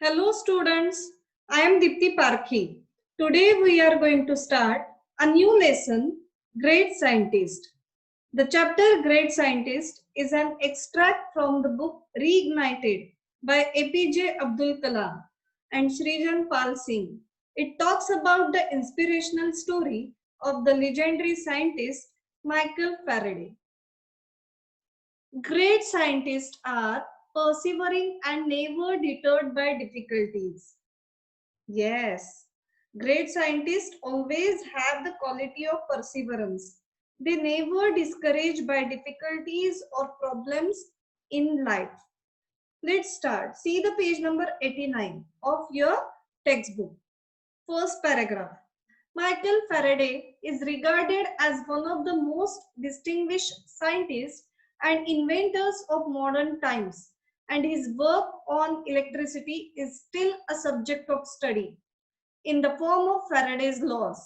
Hello students, I am D.D.Parkhi. Today we are going to start a new lesson, Great Scientist. The chapter Great Scientist is an extract from the book Reignited by APJ Abdul Kalam and Srijan Pal Singh. It talks about the inspirational story of the legendary scientist Michael Faraday. Great scientists are persevering and never deterred by difficulties. Yes, great scientists always have the quality of perseverance. They never discouraged by difficulties or problems in life. Let's start. See the page number 89 of your textbook. First paragraph. Michael Faraday is regarded as one of the most distinguished scientists and inventors of modern times, and his work on electricity is still a subject of study in the form of Faraday's laws.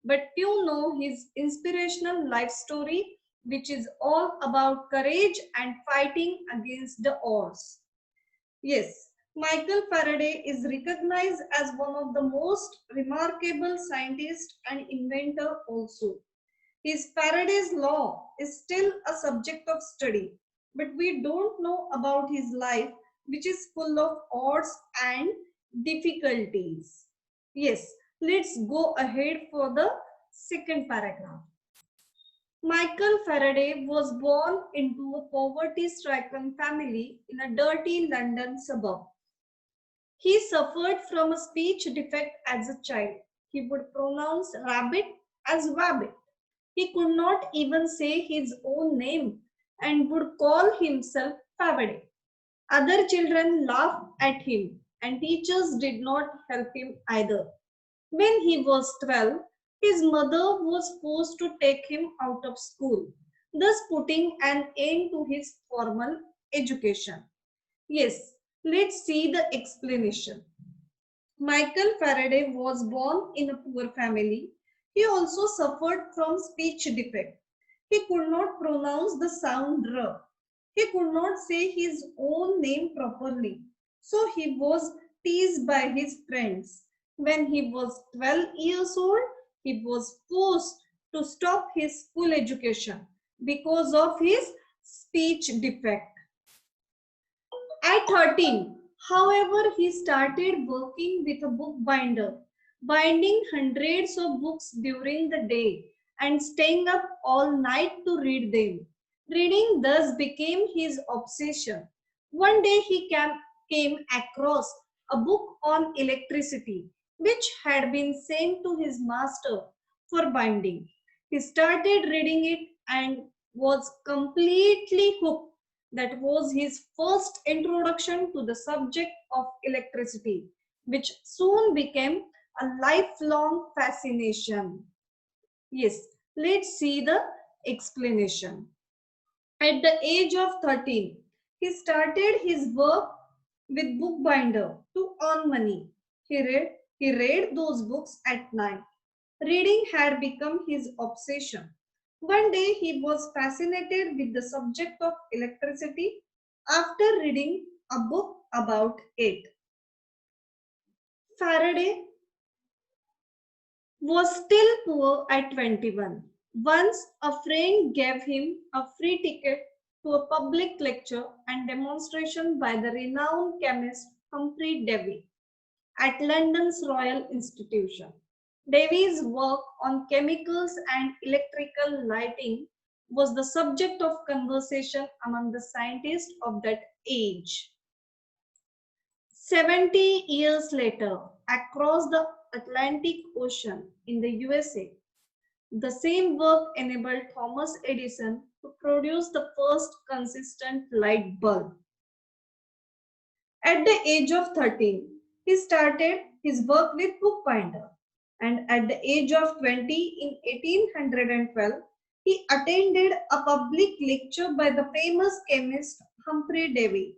But you know his inspirational life story, which is all about courage and fighting against the odds. Yes, Michael Faraday is recognized as one of the most remarkable scientists and inventor also. His Faraday's law is still a subject of study, but we don't know about his life, which is full of odds and difficulties. Yes, let's go ahead for the second paragraph. Michael Faraday was born into a poverty-stricken family in a dirty London suburb. He suffered from a speech defect as a child. He would pronounce rabbit as wabbit. He could not even say his own name and would call himself Faraday. Other children laughed at him, and teachers did not help him either. When he was 12, his mother was forced to take him out of school, thus putting an end to his formal education. Yes, let's see the explanation. Michael Faraday was born in a poor family. He also suffered from speech defect. He could not pronounce the sound R. He could not say his own name properly. So he was teased by his friends. When he was 12 years old, he was forced to stop his school education because of his speech defect. At 13, however, he started working with a bookbinder, binding hundreds of books during the day and staying up all night to read them. Reading thus became his obsession. One day he came across a book on electricity, which had been sent to his master for binding. He started reading it and was completely hooked. That was his first introduction to the subject of electricity, which soon became a lifelong fascination. Yes, let's see the explanation. At the age of 13, he started his work with bookbinder to earn money. He read those books at night. Reading had become his obsession. One day he was fascinated with the subject of electricity after reading a book about it. Faraday was still poor at 21. Once a friend gave him a free ticket to a public lecture and demonstration by the renowned chemist Humphrey Davy at London's Royal Institution. Davy's work on chemicals and electrical lighting was the subject of conversation among the scientists of that age. 70 years later, across the Atlantic Ocean in the USA, the same work enabled Thomas Edison to produce the first consistent light bulb. At the age of 13, he started his work with bookbinder, and at the age of 20 in 1812, he attended a public lecture by the famous chemist Humphrey Davy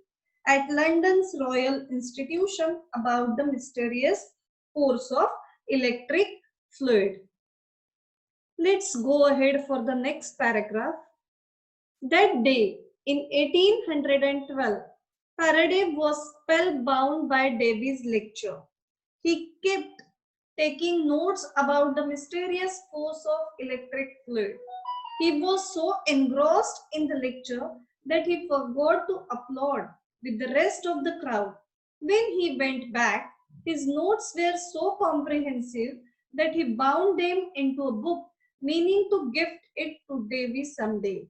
at London's Royal Institution about the mysterious force of electric fluid. Let's go ahead for the next paragraph. That day in 1812, Faraday was spellbound by Davy's lecture. He kept taking notes about the mysterious force of electric fluid. He was so engrossed in the lecture that he forgot to applaud with the rest of the crowd. When he went back, his notes were so comprehensive that he bound them into a book, meaning to gift it to Davy someday.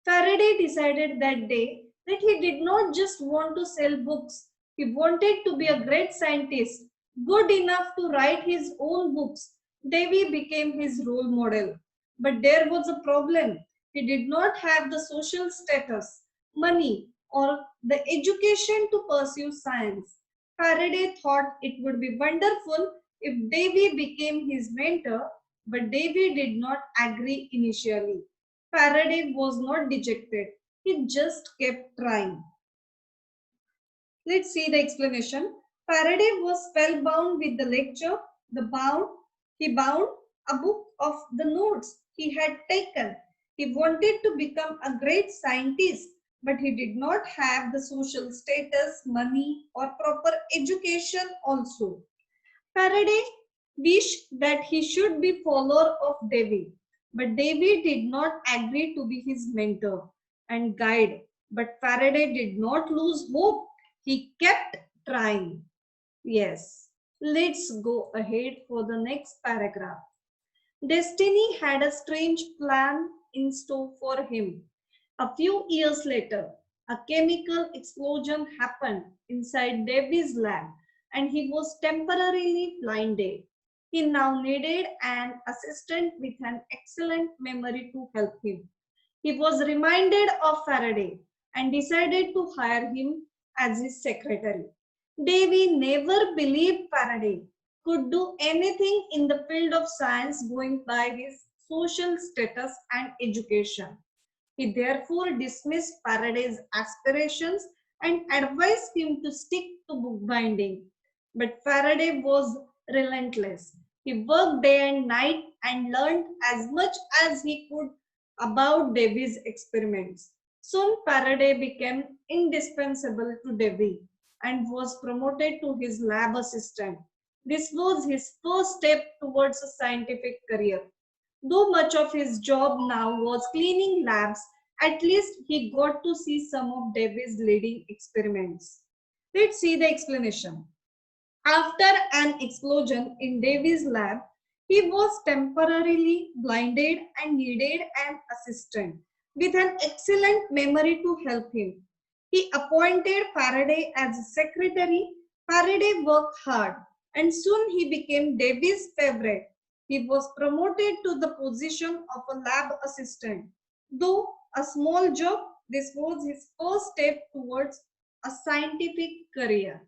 Faraday decided that day that he did not just want to sell books, he wanted to be a great scientist, good enough to write his own books. Davy became his role model. But there was a problem. He did not have the social status, money, or the education to pursue science. Faraday thought it would be wonderful if Davy became his mentor, but Davy did not agree initially. Faraday was not dejected. He just kept trying. Let's see the explanation. Faraday was spellbound with the lecture. He bound a book of the notes he had taken. He wanted to become a great scientist, but he did not have the social status, money, or proper education also. Faraday wished that he should be follower of Davy, but Davy did not agree to be his mentor and guide. But Faraday did not lose hope. He kept trying. Yes. Let's go ahead for the next paragraph. Destiny had a strange plan in store for him. A few years later, a chemical explosion happened inside Davy's lab and he was temporarily blinded. He now needed an assistant with an excellent memory to help him. He was reminded of Faraday and decided to hire him as his secretary. Davy never believed Faraday could do anything in the field of science going by his social status and education. He therefore dismissed Faraday's aspirations and advised him to stick to bookbinding. But Faraday was relentless. He worked day and night and learned as much as he could about Davy's experiments. Soon Faraday became indispensable to Davy and was promoted to his lab assistant. This was his first step towards a scientific career. Though much of his job now was cleaning labs, at least he got to see some of Davy's leading experiments. Let's see the explanation. After an explosion in Davy's lab, he was temporarily blinded and needed an assistant with an excellent memory to help him. He appointed Faraday as a secretary. Faraday worked hard and soon he became Davy's favorite. He was promoted to the position of a lab assistant. Though a small job, this was his first step towards a scientific career.